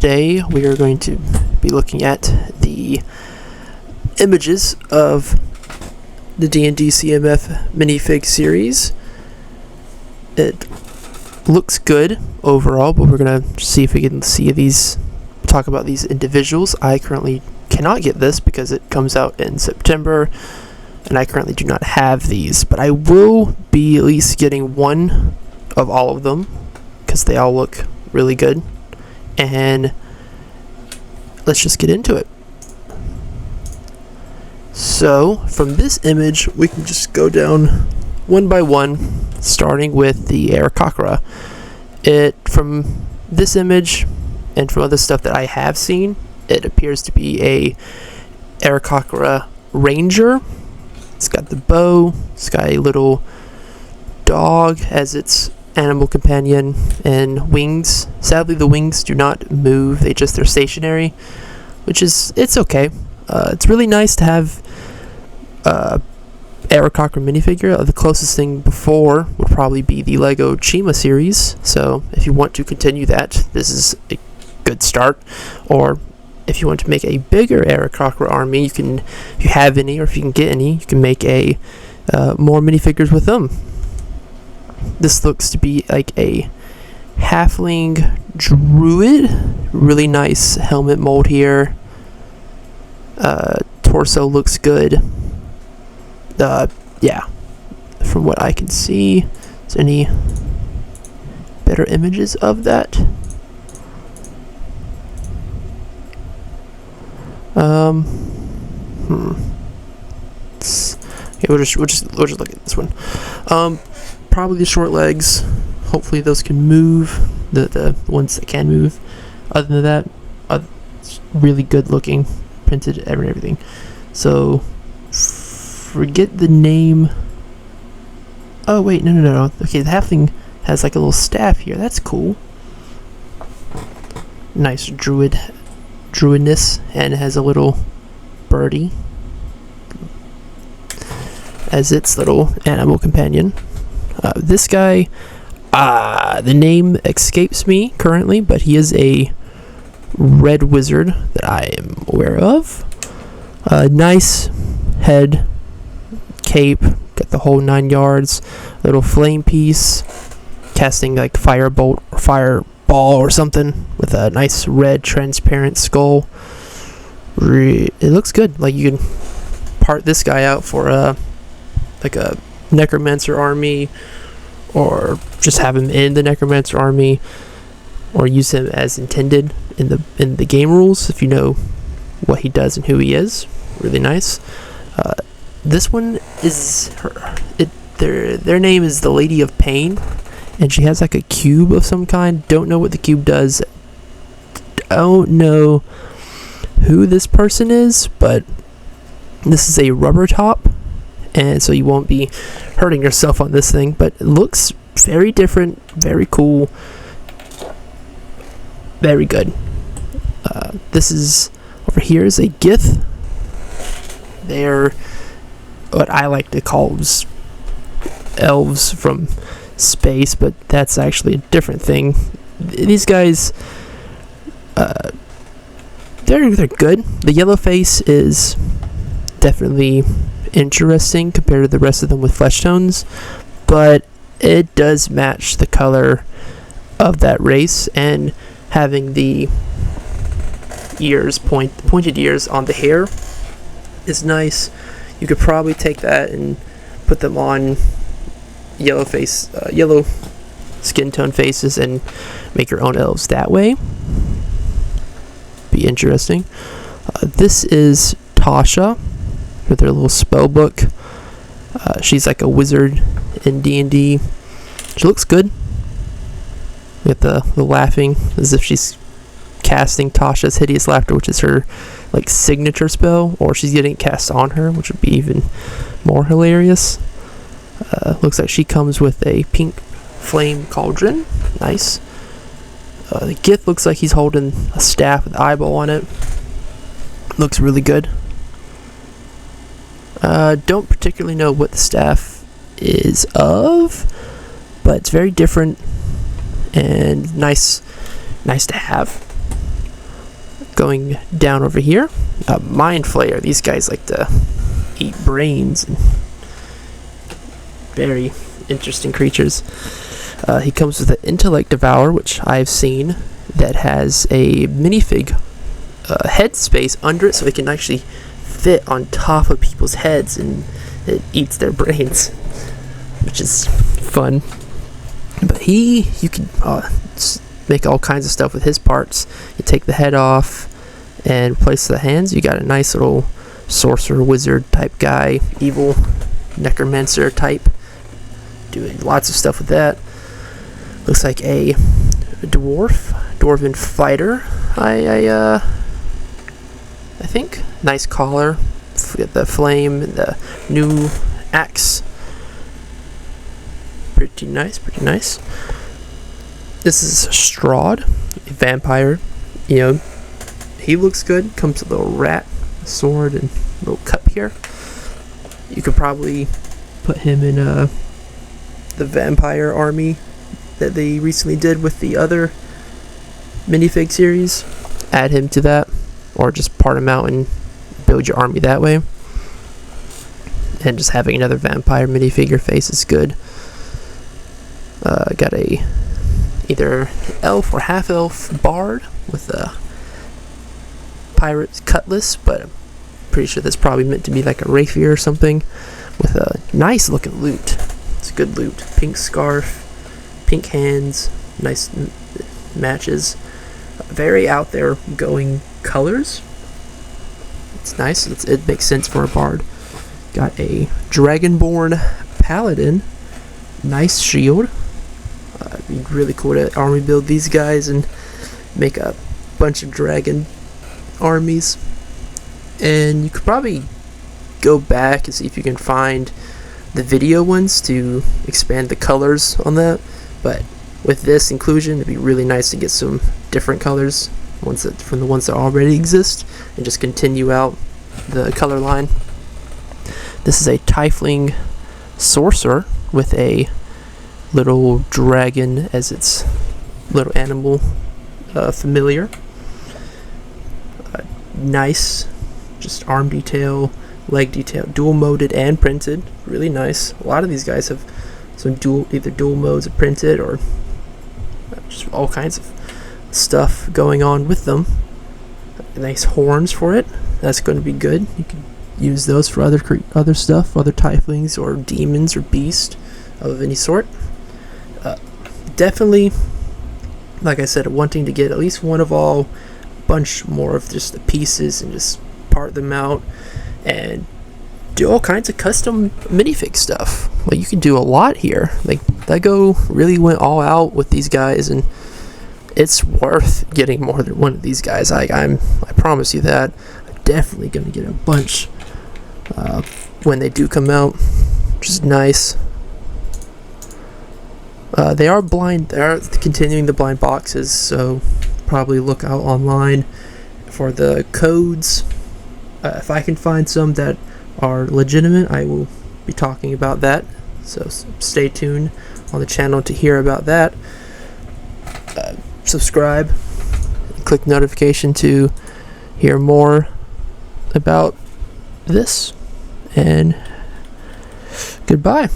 today we are going to be looking at the images of the D&D CMF minifig series. It looks good overall, but we're going to see if we can talk about these individuals. I currently cannot get this because it comes out in September, and I currently do not have these, but I will be at least getting one of all of them because they all look really good. And let's just get into it. So from this image we can just go down one by one, starting with the Aarakocra. From this image and from other stuff that I have seen, it appears to be a Aarakocra ranger. It's got the bow, it's got a little dog as its animal companion, and wings. Sadly, the wings do not move, they're stationary, it's okay. It's really nice to have Aarakocra minifigure. The closest thing before would probably be the Lego Chima series, so if you want to continue that, this is a good start. Or if you want to make a bigger Aarakocra army, if you have any, or if you can get any, you can make more minifigures with them. This looks to be like a halfling druid. Really nice helmet mold here. Torso looks good. Yeah, from what I can see. Is there any better images of that? Okay, we'll just look at this one. Probably the short legs. Hopefully those can move. The ones that can move. Other than that, it's really good looking, printed and everything. So forget the name. Oh wait, no. Okay, the halfling has like a little staff here. That's cool. Nice druidness, and has a little birdie as its little animal companion. This guy, the name escapes me currently, but he is a red wizard that I am aware of. Nice head, cape, got the whole 9 yards, little flame piece, casting like firebolt or fireball or something with a nice red transparent skull. It looks good. Like you can part this guy out for like a necromancer army, or just have him in the necromancer army, or use him as intended in the game rules if you know what he does and who he is. Really nice. This one is their name is the Lady of Pain, and she has like a cube of some kind. Don't know what the cube does. Don't know who this person is, but this is a rubber top, and so you won't be hurting yourself on this thing, but it looks very different, very cool, very good. This is over here is a Gith. They're what I like to call elves from space, but that's actually a different thing. These guys, they're good. The yellow face is definitely interesting compared to the rest of them with flesh tones, but it does match the color of that race, and having the ears, pointed ears on the hair is nice. You could probably take that and put them on yellow skin tone faces and make your own elves that way. Be interesting. This is Tasha with her little spell book. She's like a wizard in D&D. She looks good. With the laughing as if she's casting Tasha's Hideous Laughter, which is her like signature spell, or she's getting it cast on her, which would be even more hilarious. Looks like she comes with a pink flame cauldron. Nice. The Gith looks like he's holding a staff with an eyeball on it. Looks really good. Don't particularly know what the staff is of, but it's very different and nice to have. Going down over here, Mind Flayer. These guys like to eat brains. And very interesting creatures. He comes with an Intellect Devour, which I've seen, that has a minifig head space under it, so it can actually fit on top of people's heads, and it eats their brains, which is fun. But you can make all kinds of stuff with his parts. You take the head off and replace the hands. You got a nice little sorcerer wizard type guy, evil necromancer type, doing lots of stuff with that. Looks like a dwarven fighter. I think nice collar, the flame, the new axe. Pretty nice. This is Strahd, a vampire. You know, he looks good. Comes with a little rat, a sword, and a little cup here. You could probably put him in the vampire army that they recently did with the other minifig series. Add him to that, or just part him out and build your army that way. And just having another vampire minifigure face is good. Got a either elf or half elf bard with a pirate's cutlass, but I'm pretty sure that's probably meant to be like a rapier or something, with a nice looking loot. It's good loot. Pink scarf, pink hands, nice matches. Very out there going colors. It's nice. It makes sense for a bard. Got a dragonborn paladin. Nice shield. It'd be really cool to army build these guys and make a bunch of dragon armies. And you could probably go back and see if you can find the video ones to expand the colors on that. But with this inclusion, it'd be really nice to get some different colors from the ones that already exist and just continue out the color line. This is a tiefling sorcerer with a little dragon as its little animal familiar. Nice, just arm detail, leg detail, dual moded and printed. Really nice. A lot of these guys have some either dual modes of printed or just all kinds of stuff going on with them. Nice horns for it. That's going to be good. You can use those for other stuff, other tieflings or demons or beasts of any sort. Definitely, like I said, wanting to get at least one of all, bunch more of just the pieces and just part them out and do all kinds of custom minifig stuff. Well, you can do a lot here. Like LEGO really went all out with these guys, and it's worth getting more than one of these guys. I promise you that. I'm definitely gonna get a bunch when they do come out, which is nice. They are blind. They are continuing the blind boxes, so probably look out online for the codes. If I can find some that are legitimate, I will be talking about that. So stay tuned on the channel to hear about that. Subscribe, click notification to hear more about this, and goodbye.